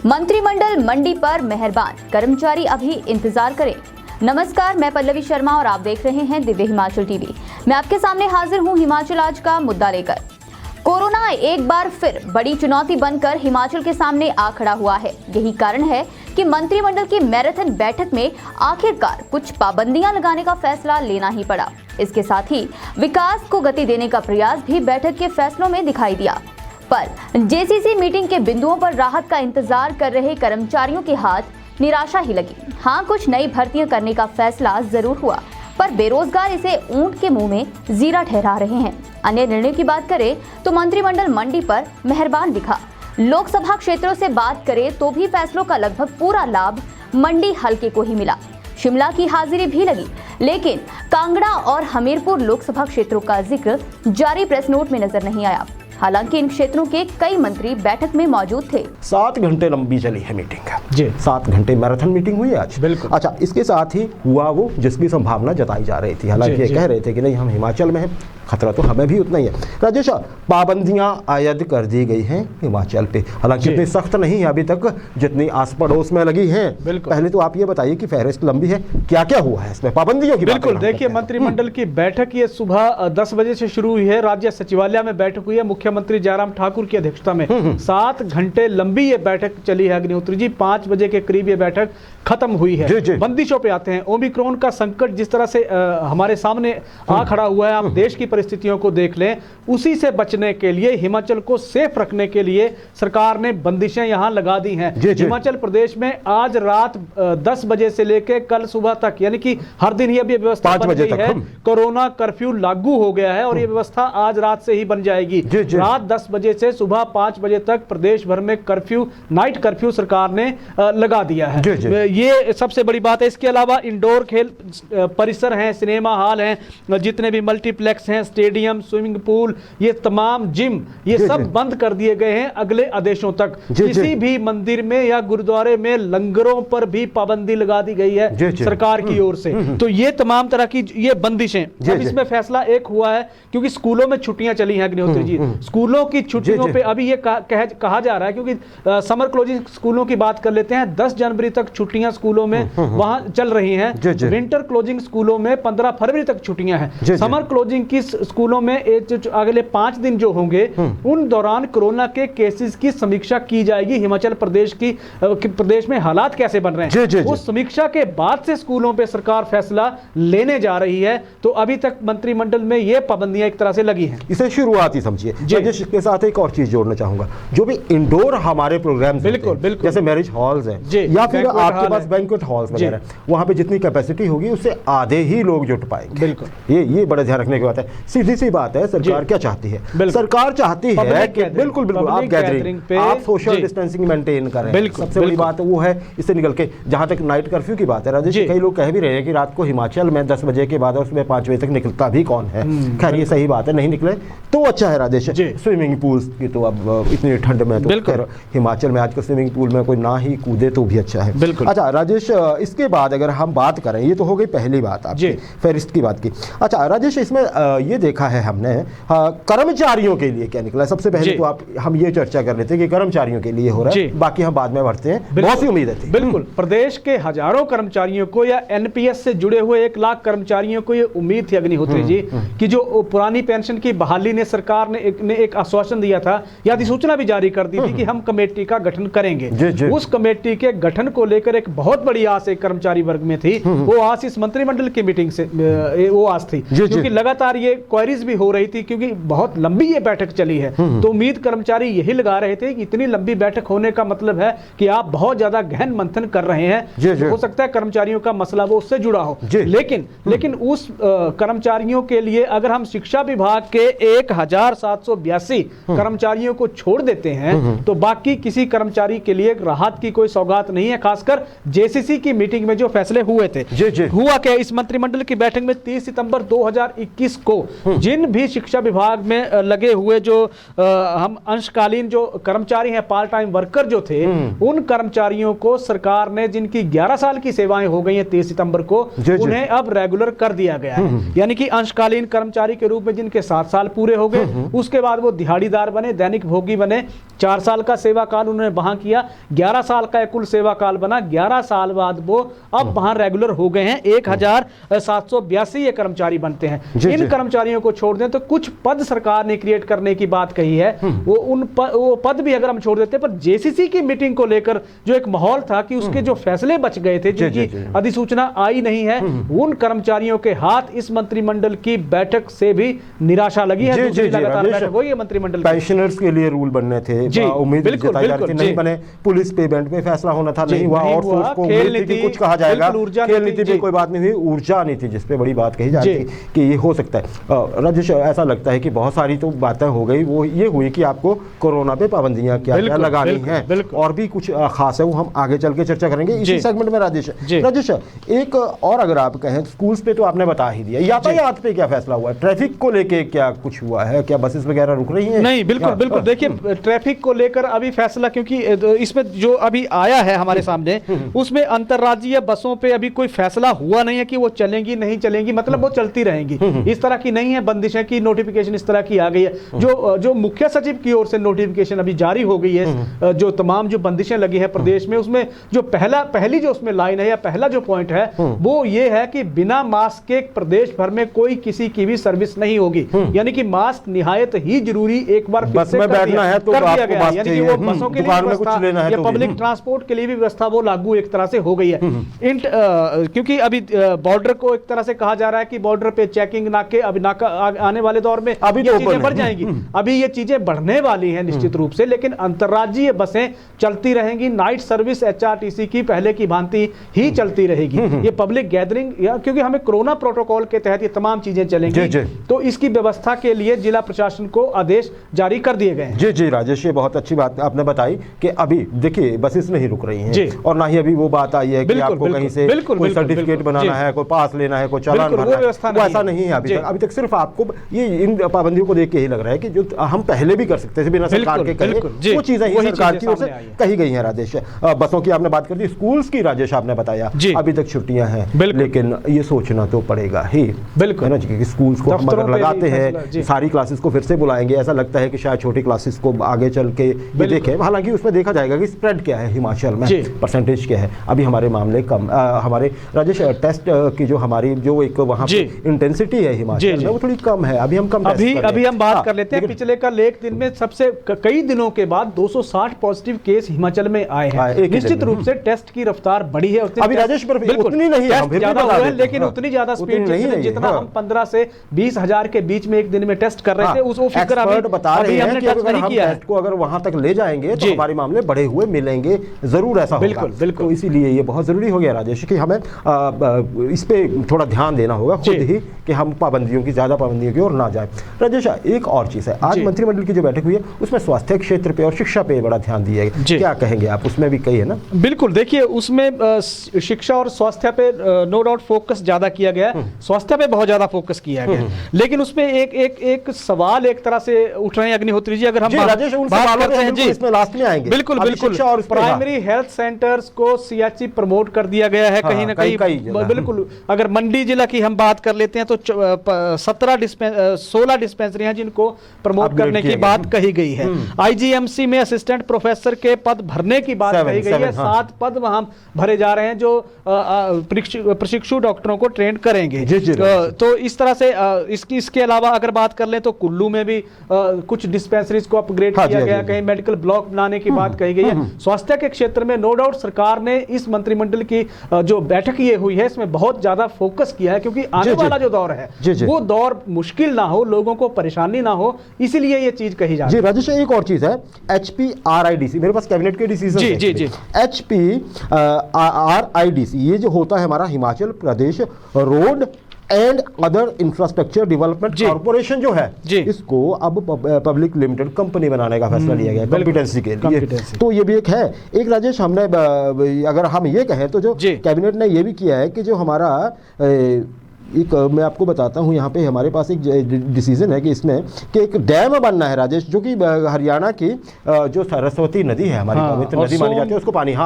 मंत्रिमंडल मंडी पर मेहरबान, कर्मचारी अभी इंतजार करें। नमस्कार, मैं पल्लवी शर्मा और आप देख रहे हैं दिव्य हिमाचल टीवी। मैं आपके सामने हाजिर हूं हिमाचल आज का मुद्दा लेकर। कोरोना एक बार फिर बड़ी चुनौती बनकर हिमाचल के सामने आ खड़ा हुआ है। यही कारण है कि मंत्रिमंडल की मैराथन बैठक में आखिरकार कुछ पाबंदियां लगाने का फैसला लेना ही पड़ा। इसके साथ ही विकास को गति देने का प्रयास भी बैठक के फैसलों में दिखाई दिया। पर जेसीसी मीटिंग के बिंदुओं पर राहत का इंतजार कर रहे कर्मचारियों के हाथ निराशा ही लगी। हाँ, कुछ नई भर्तियां करने का फैसला जरूर हुआ, पर बेरोजगार इसे ऊंट के मुंह में जीरा ठहरा रहे हैं। अन्य निर्णय की बात करें तो मंत्रिमंडल मंडी पर मेहरबान दिखा। लोकसभा क्षेत्रों से बात करें तो भी फैसलों का लगभग पूरा लाभ मंडी हलके को ही मिला। शिमला की हाजिरी भी लगी, लेकिन कांगड़ा और हमीरपुर लोकसभा क्षेत्रों का जिक्र जारी प्रेस नोट में नजर नहीं आया। हालांकि इन क्षेत्रों के कई मंत्री बैठक में मौजूद थे। 7 घंटे लंबी चली है मीटिंग जी। 7 घंटे मैराथन मीटिंग हुई आज। बिल्कुल। अच्छा, इसके साथ ही हुआ वो जिसकी संभावना जताई जा रही थी। हालांकि ये कह रहे थे कि नहीं, हम हिमाचल में हैं, खतरा तो हमें भी उतना ही है। राजेश, पाबंदियां आयद कर दी गई हैं हिमाचल पे, हालांकि इतनी सख्त नहीं है अभी तक जितनी आस पड़ोस में लगी है। पहले तो आप ये बताइए कि फहरिस्त लंबी है, क्या क्या हुआ है इसमें पाबंदियों की? बिल्कुल, देखिए, मंत्रिमंडल की बैठक ये सुबह 10 बजे से शुरू हुई है। राज्य सचिवालय में बैठक हुई है मुख्यमंत्री जयराम ठाकुर की अध्यक्षता में। 7 घंटे लंबी ये बैठक चली है अग्निहोत्री जी। 5 बजे के करीब ये बैठक खत्म हुई है। बंदिशों पे आते हैं। ओमिक्रॉन का संकट जिस तरह से हमारे सामने आ खड़ा हुआ है, आप देश की परिस्थितियों को देख लें, उसी से बचने के लिए, हिमाचल को सेफ रखने के लिए सरकार ने बंदिशें यहां लगा दी हैं। हिमाचल प्रदेश में आज रात 10 बजे से लेकर कल सुबह तक, यानी कि हर दिन ये व्यवस्था बन गई है। कोरोना कर्फ्यू लागू हो गया है और ये व्यवस्था आज रात से ही बन जाएगी। रात 10 बजे से सुबह 5 बजे तक प्रदेश भर में कर्फ्यू, नाइट कर्फ्यू सरकार ने लगा दिया है। ये सबसे बड़ी बात है। इसके अलावा इंडोर खेल परिसर हैं, सिनेमा हॉल हैं, जितने भी मल्टीप्लेक्स हैं, स्टेडियम, स्विमिंग पूल, ये तमाम जिम, ये सब बंद कर दिए गए हैं अगले आदेशों तक। किसी भी मंदिर में या गुरुद्वारे में लंगरों पर भी पाबंदी लगा दी गई है सरकार की ओर से। तो ये तमाम तरह की ये बंदिशें। अब इसमें फैसला एक हुआ है, क्योंकि स्कूलों में छुट्टियां चली हैं अग्निहोत्री जी। स्कूलों की छुट्टियों पे अभी ये कहा जा रहा है, क्योंकि समर क्लोजिंग स्कूलों की बात कर लेते हैं, 10 जनवरी तक छुट्टियां स्कूलों में वहां चल रही हैं। विंटर क्लोजिंग स्कूलों में 15 फरवरी तक छुट्टियां हैं। समर क्लोजिंग की स्कूलों में अगले 5 दिन जो होंगे, उन दौरान कोरोना के केसेस की समीक्षा की जाएगी। हिमाचल प्रदेश में हालात कैसे बन रहे हैं, उस समीक्षा के बाद से स्कूलों पे सरकार फैसला लेने जा रही है। तो अभी तक मंत्रिमंडल में ये पाबंदियां एक तरह से लगी हैं। इसे शुरुआत ही समझिए। इसके साथ एक और चीज जोड़ना चाहूंगा, जो भी इंडोर हमारे प्रोग्राम जैसे मैरिज हॉल्स हैं या फिर आपके पास बैंक्वेट हॉल्स वगैरह, वहां पे जितनी कैपेसिटी होगी उससे आधे ही लोग जुट पाएंगे। बिल्कुल, ये बड़ा ध्यान रखने की बात है। सीधी सी बात है, सरकार क्या चाहती है? सरकार चाहती है कि बिल्कुल आप गैदरिंग, आप सोशल डिस्टेंसिंग मेंटेन करें। सबसे बड़ी बात वो है। इससे निकल के जहां तक नाइट कर्फ्यू की बात है, राजेश, कई लोग कह भी रहे हैं कि रात को हिमाचल में 10 बजे के बाद और सुबह 5 बजे तक निकलता भी कौन है। खैर, ये सही बात है, नहीं निकले तो अच्छा है राजेश। स्विमिंग पूल्स की तो अब इतनी ठंड में तो हिमाचल में आजकल स्विमिंग पूल में कोई ना ही कूदे तो भी अच्छा है। अच्छा राजेश, इसके बाद अगर हम बात करें, ये तो हो गई पहली बात आपकी फहरिस्त की बात की। अच्छा राजेश, इसमें ये देखा है हमने कर्मचारियों के लिए क्या निकला। सबसे पहले तो हम ये चर्चा कर लेते हैं कि कर्मचारियों के लिए हो रहा है, बाकी हम बाद में बढ़ते हैं। बहुत सी उम्मीदें थी। बिल्कुल, प्रदेश के हजारों कर्मचारियों को या एनपीएस से जुड़े हुए 1 लाख कर्मचारियों को ये उम्मीद थी अग्निहोत्री जी कि जो पुरानी पेंशन की बहाली ने सरकार ने एक आश्वासन दिया था, या अधिसूचना भी जारी कर दी थी कि हम कमेटी का गठन करेंगे। उस कमेटी के गठन को लेकर एक बहुत बड़ी आस एक कर्मचारी वर्ग में थी। वो आस इस मंत्रिमंडल की मीटिंग से वो आस थी, क्योंकि लगातार ये क्वेरीज भी हो रही थी, क्योंकि बहुत लंबी ये बैठक चली है। तो उम्मीद कर्मचारी यही लगा रहे थे कि इतनी लंबी बैठक होने का मतलब है कि आप बहुत ज्यादा गहन मंथन कर रहे हैं। हो सकता है कर्मचारियों का मसला वो उससे जुड़ा हो, लेकिन उस कर्मचारियों के लिए अगर हम शिक्षा विभाग के 1782 कर्मचारियों को छोड़ देते हैं, तो बाकी किसी कर्मचारी के लिए राहत की कोई सौगात नहीं है। खासकर जेसीसी की मीटिंग में जो फैसले हुए थे, हुआ क्या, इस मंत्रिमंडल की बैठक में 30 सितंबर 2021 को जिन भी शिक्षा विभाग में लगे हुए जो हम अंशकालीन जो कर्मचारी हैं, पार्ट टाइम वर्कर जो थे, उन कर्मचारियों को सरकार ने, जिनकी 11 साल की सेवाएं हो गई हैं 30 सितंबर को, उन्हें अब रेगुलर कर दिया गया है। यानी कि अंशकालीन कर्मचारी के रूप में जिनके 7 साल पूरे हो गए, उसके बाद वो दिहाड़ीदार बने, दैनिक भोगी बने, 4 साल का सेवा काल उन्होंने वहां किया, 11 साल का कुल सेवा काल बना। 11 साल बाद वो अब वहां रेगुलर हो गए हैं। 1782 ये कर्मचारी बनते हैं। इन कर्मचारियों को छोड़ दें तो कुछ पद सरकार ने क्रिएट करने की बात कही है, वो पद भी अगर हम छोड़ देते, पर जेसीसी की मीटिंग को लेकर जो एक माहौल था कि उसके जो फैसले बच गए थे, जिनकी अधिसूचना आई नहीं है, उन कर्मचारियों के हाथ इस मंत्रिमंडल की बैठक से भी निराशा लगी है। लगातार बैठक हुई है मंत्रिमंडल। पेंशनर्स के लिए रूल बनने थे, उम्मीद जताई जा रही थी, नहीं बने। पुलिस पेमेंट पे फैसला होना था, नहीं हुआ। आउटसोर्स को कुछ कहा जाएगा, खेल नीति पे कोई बात नहीं हुई। ऊर्जा नीति जिस पे बड़ी बात कही जाती है कि ये हो सकता है। राजेश, ऐसा लगता है कि बहुत सारी तो बातें हो गई, वो ये हुई कि आपको कोरोना पे पाबंदियां क्या क्या लगानी है, और भी कुछ खास है, वो हम आगे चल के चर्चा करेंगे इसी सेगमेंट में। राजेश, एक और अगर आप कहें, स्कूल्स पे तो आपने बता ही दिया, यातायात पे क्या फैसला हुआ? ट्रैफिक को लेके क्या कुछ हुआ है? क्या बसेस वगैरह रुक रही हैं? नहीं, बिल्कुल। देखिए, ट्रैफिक को लेकर अभी फैसला, क्योंकि इसमें जो अभी आया है हमारे सामने, उसमें अंतर्राज्यीय बसों पे अभी कोई फैसला हुआ नहीं है कि वो चलेंगी नहीं चलेंगी, मतलब वो चलती रहेंगी, इस तरह की नहीं है। बंदिशें की नोटिफिकेशन इस तरह की आ गई है। जो मुख्य सचिव की ओर से नोटिफिकेशन अभी जारी हो गई है, जो तमाम जो बंदिशें लगी है प्रदेश में, उसमें जो पहली जो उसमें लाइन है या पहला जो पॉइंट है वो ये है कि बिना मास्क के प्रदेश भर में कोई किसी की भी सर्विस नहीं होगी। यानी कि मास्क निहायत ही जरूरी एक बार बस में बैठना है तो कर दिया गया है। यानी कि वो बसों के लिए व्यवस्था या पब्लिक ट्रांसपोर्ट के लिए भी व्यवस्था वो लागू एक तरह से हो गई है। क्योंकि अभी बॉर्डर को एक तरह से कहा जा रहा है कि बॉर्डर पे चेकिंग, नाके, अभी नाका आने वाले दौर में अभी ये चीजें बढ़ जाएंगी। अभी ये चीजें बढ़ने वाली हैं निश्चित रूप से, लेकिन अंतर्राज्यीय बसें चलती रहेंगी। नाइट सर्विस एचआरटीसी की पहले की भांति ही चलती रहेगी। ये पब्लिक गैदरिंग, क्योंकि हमें कोरोना प्रोटोकॉल के तहत ये तमाम चीजें चलेंगी, तो इसकी व्यवस्था के लिए जिला प्रशासन को आदेश जारी कर दिए गए हैं। जी राजेश, ये बहुत अच्छी बात आपने बताई कि अभी देखिए बसेस नहीं रुक रही हैं, और ना ही अभी वो बात आई है कि आपको कहीं से कोई सर्टिफिकेट बनाना है, कोई पास लेना है, कोई चालान भरना है, वो ऐसा नहीं है अभी तक। सिर्फ आपको ये इन पाबंदियों को देख के ही लग रहा है कि जो हम पहले भी कर सकते थे बिना सरकार के कहे, वो चीजें ही सरकार की ओर से कही गई हैं। राजेश, बसों की आपने बात कर दी, स्कूल्स की राजेश आपने बताया अभी तक छुट्टियां हैं, लेकिन ये सोचना तो पड़ेगा ही, है ना, कि स्कूल्स को हम अगर लगाते हैं, सारी क्लासेस को फिर से बुलाएंगे, ऐसा लगता है कि शायद छोटी क्लासेस को आगे चल के ये देखें। हालांकि उसमें देखा जाएगा कि स्प्रेड क्या है हिमाचल में, परसेंटेज क्या है। अभी हमारे मामले कम, हमारे राजेश टेस्ट की जो हमारी जो एक वहाँ पे इंटेंसिटी है हिमाचल में, वो थोड़ी कम है। अभी हम बात कर लेते हैं पिछले कल एक दिन में सबसे कई दिनों के बाद 260 पॉजिटिव केस हिमाचल में आए हैं। निश्चित रूप से टेस्ट की रफ्तार बढ़ी है। अभी राजेश उतनी नहीं है, लेकिन उतनी ज्यादा स्पीड नहीं है जितना हम 15 से 20 हजार के बीच में एक दिन में टेस्ट कर रहे थे। उस फिगर अभी बता रहे हैं कि अगर हम टेस्ट को अगर वहां तक ले जाएंगे तो हमारे मामले बढ़े हुए मिलेंगे, जरूर ऐसा होगा। बिल्कुल। तो इसीलिए ये बहुत जरूरी हो गया राजेश कि हमें इस पे थोड़ा ध्यान देना होगा खुद ही कि हम ज्यादा पाबंदियों की ओर ना जाए। राजेश, एक और चीज है, आज मंत्रिमंडल की जो बैठक हुई है उसमें स्वास्थ्य क्षेत्र पे और शिक्षा पे बड़ा ध्यान दिया गया, क्या कहेंगे आप? उसमें भी कही है ना? बिल्कुल, देखिए उसमें शिक्षा और स्वास्थ्य पे नो डाउट फोकस ज्यादा किया गया, स्वास्थ्य पे बहुत ज्यादा फोकस किया गया, लेकिन उसमें एक सवाल एक तरह से उठ रहे हैं अग्निहोत्री जी, अगर हम बात करते हैं जी, इसमें लास्ट में आएंगे। बिल्कुल, प्राइमरी हेल्थ सेंटर्स को सीएचसी प्रमोट कर दिया गया है कहीं ना कहीं। बिल्कुल, अगर मंडी जिला की हम बात कर लेते हैं तो 16 डिस्पेंसरियां जिनको प्रमोट करने की बात कही गई है। आईजीएमसी में असिस्टेंट प्रोफेसर के पद भरने की बात कही गई है। 7 पद वहां भरे जा रहे हैं जो प्रशिक्षु डॉक्टरों को ट्रेन करेंगे। तो इस तरह से इसके अलावा अगर बात कर लें तो कुल्लू में भी कुछ डिस्पेंसरीज को अपग्रेड किया गया, कहीं मेडिकल ब्लॉक बनाने की बात कही गई है। स्वास्थ्य के क्षेत्र में नो डाउट सरकार ने इस मंत्रिमंडल की जो बैठक ये हुई है इसमें बहुत ज्यादा फोकस किया है, क्योंकि आने वाला जो दौर है वो दौर मुश्किल ना हो, लोगों को परेशानी ना हो, इसीलिए ये चीज कही जा रही है। राजेश, एक और चीज है, HPRIDC, मेरे पास कैबिनेट के डिसीजन है। जी। HPRIDC ये जो होता है हमारा Himachal Pradesh road and other infrastructure development corporation जो है, इसको अब पब्लिक लिमिटेड कंपनी बनाने का फैसला लिया गया कॉम्पिटेंसी के लिए। तो ये भी एक है। एक राजेश, हमने अगर हम ये कहें तो जो कैबिनेट ने ये भी किया है कि जो हमारा एक मैं आपको बताता हूँ, यहाँ पे हमारे पास एक डिसीजन है कि इसमें कि एक डैम बनना है राजेश, जो कि हरियाणा की जो सरस्वती नदी है हमारी पवित्र नदी मानी जाती है, उसको पानी है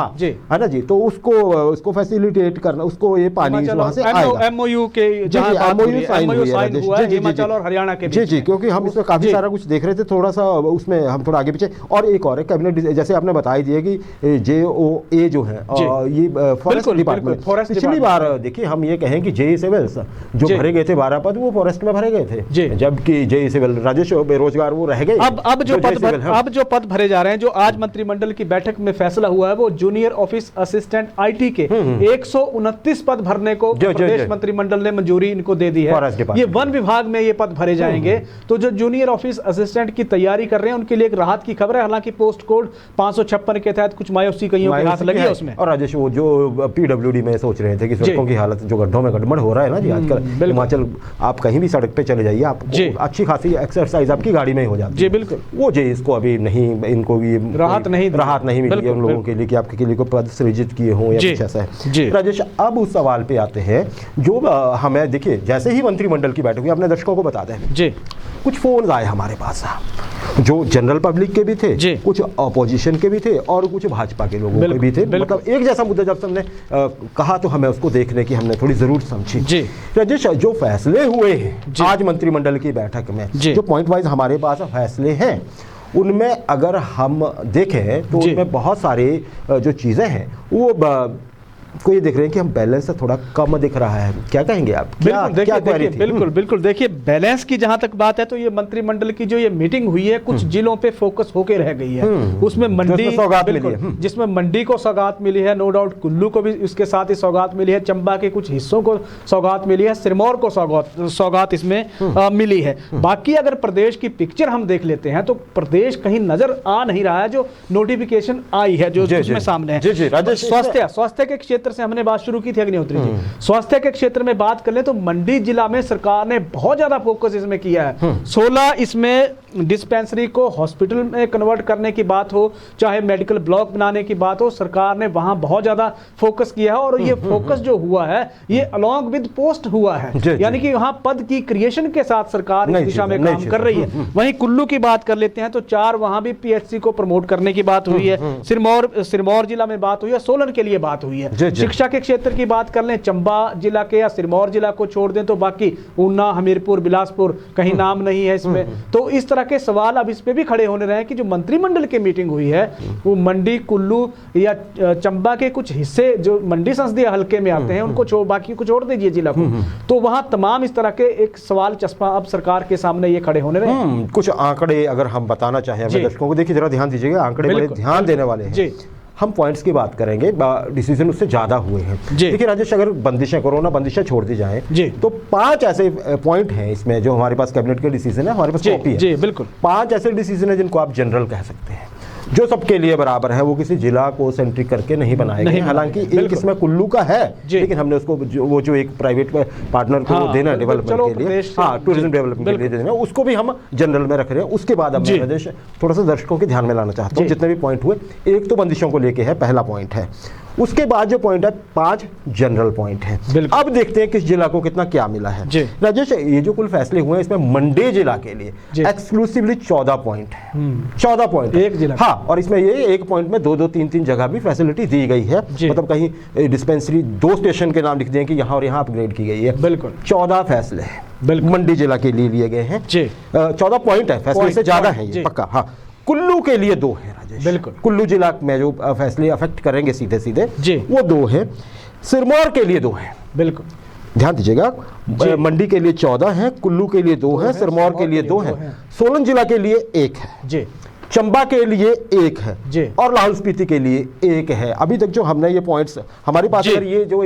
ना जी, तो उसको फैसिलिटेट करना, उसको ये पानी वहाँ से आएगा। एमओयू के एमओयू साइन हुआ है हिमाचल और हरियाणा के जी जी, क्योंकि हम इसमें काफी सारा कुछ देख रहे थे, थोड़ा सा उसमें हम थोड़ा आगे पीछे। और एक और है कैबिनेट, जैसे आपने बताई दिया कि JOA जो है ये फॉरेस्ट डिपार्टमेंट, पिछली बार देखिए हम ये कहें कि JE सिविल्स जो भरे गए थे 12 पद, वो फॉरेस्ट में भरे गए थे, जबकि JE सिविल राजेश बेरोजगार वो रह गए। अब जो पद भरे जा रहे हैं, जो आज मंत्रिमंडल की बैठक में फैसला हुआ है, वो जूनियर ऑफिस असिस्टेंट IT के 129 पद भरने को प्रदेश मंत्रिमंडल ने मंजूरी इनको दे दी है। ये वन विभाग में ये पद भरे जाएंगे। तो जो जूनियर ऑफिस असिस्टेंट की तैयारी कर रहे हैं उनके लिए एक राहत की खबर है। हालांकि पोस्ट कोड 556 के तहत कुछ मायूसी कईयों के हाथ लगी है उसमें। और राजेश वो जो PWD में सोच रहे थे कि सड़कों की हालत जो गड्ढों में गड़बड़ हो रहा है ना जी आजकल हिमाचल, आप कहीं भी सड़क पे चले जाइए, आपको अच्छी खासी एक्सरसाइज आपकी गाड़ी में ही हो जाती है। जी बिल्कुल। वो जो इसको अभी नहीं, इनको ये राहत नहीं मिली है उन लोगों के लिए कि आपके लिए को पद सृजित किए हों या कुछ ऐसा है। राजेश, अब उस सवाल पे आते हैं जो हमें देखिए, जैसे ही मंत्रिमंडल की बैठक हुई, अपने दर्शकों को बता दें जी, कुछ फोन आए हमारे पास, जो जनरल पब्लिक के भी थे, कुछ अपोजिशन के भी थे और कुछ भाजपा के लोगों के भी थे। मतलब एक जैसा मुद्दा जब हमने कहा तो हमें उसको देखने की हमने थोड़ी जरूर समझी। राजेश, जो फैसले हुए हैं आज मंत्रिमंडल की बैठक में, जो पॉइंट वाइज हमारे पास फैसले हैं, उनमें अगर हम देखें तो उनमें बहुत सारे जो चीज़ें हैं वो को ये देख रहे हैं कि हम बैलेंस से थोड़ा कम दिख रहा है। क्या कहेंगे आप? बिल्कुल देखिए, बैलेंस की जहां तक बात है तो ये मंत्रिमंडल की जो ये मीटिंग हुई है कुछ जिलों पे फोकस होके रह गई है। उसमें मंडी, जिसमें मंडी को सौगात मिली है, नो डाउट कुल्लू को भी उसके साथ ही सौगात मिली है, चंबा के कुछ हिस्सों को सौगात मिली है, सिरमौर को सौगात इसमें मिली है। बाकी अगर प्रदेश की पिक्चर हम देख लेते हैं तो प्रदेश कहीं नजर आ नहीं रहा है। जो नोटिफिकेशन आई है जो उसमें सामने है, स्वास्थ्य के क्षेत्र से हमने बात शुरू की थी अग्निहोत्री जी, स्वास्थ्य के क्षेत्र में बात कर ले तो मंडी जिला में सरकार ने बहुत ज्यादा फोकस इसमें किया है। 16 इसमें डिस्पेंसरी को हॉस्पिटल में कन्वर्ट करने की बात हो, चाहे मेडिकल ब्लॉक बनाने की बात हो, सरकार ने वहां बहुत ज्यादा फोकस किया है। और ये फोकस जो हुआ है ये अलॉन्ग विद पोस्ट हुआ है, यानी कि वहां पद की क्रिएशन के साथ सरकार इस दिशा में काम कर रही है। वहीं कुल्लू की बात कर लेते हैं तो 4 वहां भी PHC को प्रमोट करने की बात हुई है, सिरमौर जिला में बात हुई है, सोलन के लिए बात हुई है। शिक्षा के क्षेत्र की बात कर लें, चंबा जिला के या सिरमौर जिला को छोड़ दें तो बाकी ऊना, हमीरपुर, बिलासपुर कहीं नाम नहीं है इसमें। तो इस तरह के सवाल अब इस पे भी खड़े होने रहे हैं कि जो मंत्रिमंडल की मीटिंग हुई है वो मंडी, कुल्लू या चंबा के कुछ हिस्से जो मंडी संसदीय हलके में आते हैं उनको बाकी को छोड़ दीजिए जिला को, तो वहां तमाम इस तरह के एक सवाल चस्पा अब सरकार के सामने ये खड़े होने रहे हैं। कुछ आंकड़े अगर हम बताना चाहें अपने दर्शकों को, देखिए जरा ध्यान दीजिएगा, आंकड़े बड़े ध्यान देने वाले हैं। हम पॉइंट्स की बात करेंगे, डिसीजन उससे ज्यादा हुए हैं। देखिए राजेश, अगर बंदिशें, कोरोना बंदिशें छोड़ दी जाएं तो 5 ऐसे पॉइंट हैं इसमें जो हमारे पास कैबिनेट के डिसीजन है, हमारे पास कॉपी है। बिल्कुल 5 ऐसे डिसीजन है जिनको आप जनरल कह सकते हैं, जो सबके लिए बराबर है। वो किसी जिला को सेंट्रिक करके नहीं बनाए गए। हालांकि एक इसमें कुल्लू का है, लेकिन हमने उसको वो जो एक प्राइवेट पार्टनर को देना डेवलपमेंट के लिए, टूरिज्म डेवलपमेंट के लिए देना, उसको भी हम जनरल में रख रहे हैं। उसके बाद अब मैं प्रदेश थोड़ा सा दर्शकों के ध्यान में लाना चाहता हूँ जितने भी पॉइंट हुए। एक तो बंदिशों को लेके है, पहला पॉइंट है। उसके बाद जो पॉइंट है 5 जनरल पॉइंट है। अब देखते हैं किस जिला को कितना क्या मिला है। राजेश, ये जो कुल फैसले हुए हैं इसमें मंडी जिला के लिए एक्सक्लूसिवली 14 पॉइंट है। 14 पॉइंट एक जिला, हाँ। और इसमें ये एक पॉइंट में 2-2, 3-3 जगह भी फैसिलिटी दी गई है। मतलब कहीं डिस्पेंसरी 2 स्टेशन के नाम लिख दें कि यहाँ और यहाँ अपग्रेड की गई है। बिल्कुल 14 फैसले हैं मंडी जिला के लिए लिए गए हैं। 14 पॉइंट है, फैसले से ज्यादा है ये पक्का। हाँ, कुल्लू के लिए 2 है राजेश। बिल्कुल, कुल्लू जिला में जो फैसले अफेक्ट करेंगे सीधे सीधे वो 2 है। सिरमौर के लिए 2 है। बिल्कुल ध्यान दीजिएगा, मंडी के लिए 14 है, कुल्लू के लिए 2 है, सिरमौर के लिए 2 है, सोलन जिला के लिए 1 है, चंबा के लिए 1 है और लाहौल स्पीति के लिए 1 है। अभी तक जो हमने ये पॉइंट्स हमारे पास, अगर ये जो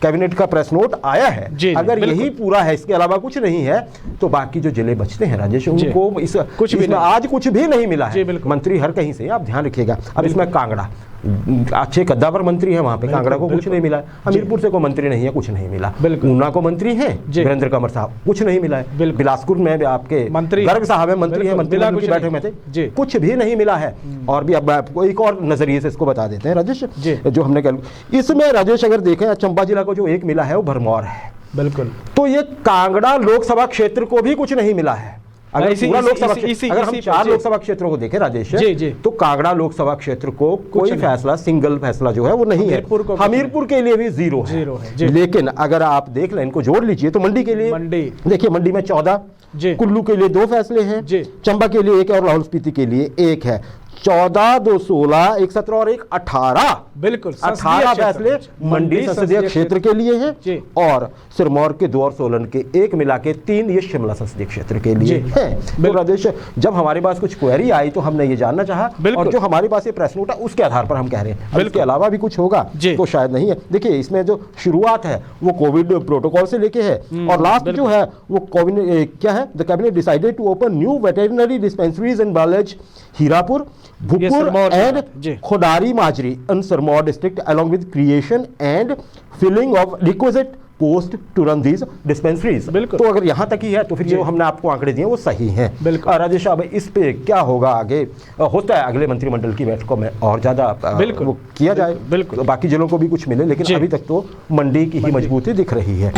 कैबिनेट का प्रेस नोट आया है, अगर यही पूरा है, इसके अलावा कुछ नहीं है, तो बाकी जो जिले बचते हैं राजेश, उनको इसमें आज कुछ भी नहीं मिला है। मंत्री हर कहीं से, आप ध्यान रखिएगा। अब इसमें कांगड़ा, अच्छे कद्दावर मंत्री है वहां पे, कांगड़ा को कुछ नहीं मिला। हमीरपुर से कोई मंत्री नहीं है, कुछ नहीं मिला। ऊना को मंत्री है वीरेंद्र कंवर साहब, कुछ नहीं मिला है। बिलासपुर में आपके गर्ग साहब है, मंत्री है, मंत्रिमंडल की बैठक में थे, कुछ भी नहीं मिला है। और भी अब आपको एक और नजरिए से इसको बता देते हैं राजेश, जो हमने कल इसमें राजेश अगर देखें, चंबा जिला को जो 1 मिला है वो भरमौर है। बिल्कुल। तो ये कांगड़ा लोकसभा क्षेत्र को भी कुछ नहीं मिला है। अगर पूरा लोकसभा अगर हम 4 लोकसभा क्षेत्रों को देखें राजेश, तो कांगड़ा लोकसभा क्षेत्र को कोई फैसला, सिंगल फैसला जो है वो नहीं है। हमीरपुर के लिए भी जीरो है। लेकिन अगर आप देख लें, इनको जोड़ लीजिए तो मंडी के लिए देखिए, मंडी में 14, कुल्लू के लिए 2 फैसले हैं, चंबा के लिए 1 और लाहौल स्पीति के लिए 1 है। 14, 2, 16, 1, 17 और 1, 18। बिल्कुल 18 फैसले मंडी संसदीय क्षेत्र के लिए हैं, और सिरमौर के 2 और सोलन के 1 मिला के 3 ये शिमला संसदीय क्षेत्र के लिए है। तो राजेश, जब हमारे पास कुछ क्वेरी आई तो हमने ये जानना चाहा, और जो हमारे पास ये प्रेस नोट है उसके आधार पर हम कह रहे हैं। इसके अलावा भी कुछ होगा तो शायद नहीं है। देखिए, इसमें जो शुरुआत है वो कोविड प्रोटोकॉल से लेके है, और लास्ट जो है वो क्या है, the cabinet decided to open new veterinary dispensaries in Balej, Hirapur, Bhupur and Khodari Majri in Sirmaur district, along with creation and filling of requisite post to run these dispensaries। तो अगर यहाँ तक ही है तो फिर जो हमने आपको आंकड़े दिए वो सही हैं। राजेश, अब इस पे क्या होगा आगे, होता है अगले मंत्रिमंडल की बैठकों में और ज्यादा वो किया जाए, बाकी जिलों को भी कुछ मिले, लेकिन अभी तक तो मंडी की ही मजबूती दिख रही है।